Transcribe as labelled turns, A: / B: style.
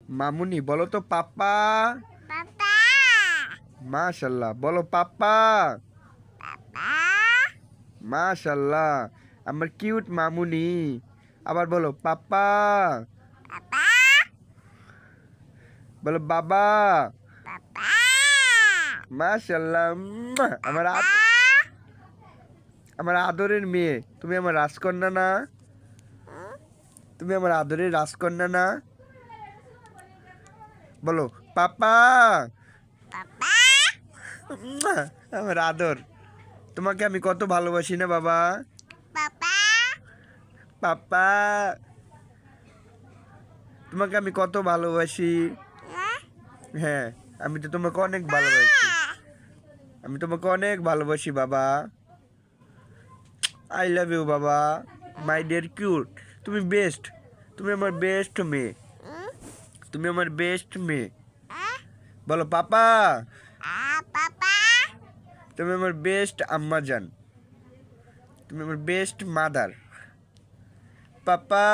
A: মামুনি বলো তো পাপ্পা।
B: পাপা
A: মাশাল্লাহ বলো পাপ্পা।
B: পাপা
A: মাশাল্লাহ আমার কিউট মামুনি। আবার বলো পাপ্পা।
B: পাপা
A: বলো বাবা।
B: পাপা
A: মাশাল্লাহ
B: পাপা
A: আমার আদরের মেয়ে। তুমি আমার রাজকন্যা না? তুমি আমার আদরের রাজকন্যা না? বলো পাপা।
B: পাপা
A: আমার আদর। তোমাকে আমি কত ভালোবাসি না বাবা।
B: পাপা
A: পাপা তোমাকে আমি কত ভালোবাসি। হ্যাঁ, আমি তো তোমাকে অনেক ভালোবাসি। আমি তোমাকে অনেক ভালোবাসি বাবা। আই লাভ ইউ বাবা। My dear cute. তুমি বেস্ট। তুমি আমার বেস্ট মেয়ে। তুমি আমার বেস্ট মেয়ে। বলো পাপা।
B: পাপা
A: তুমি আমার বেস্ট আম্মা জান। তুমি আমার বেস্ট মাদার। পাপা।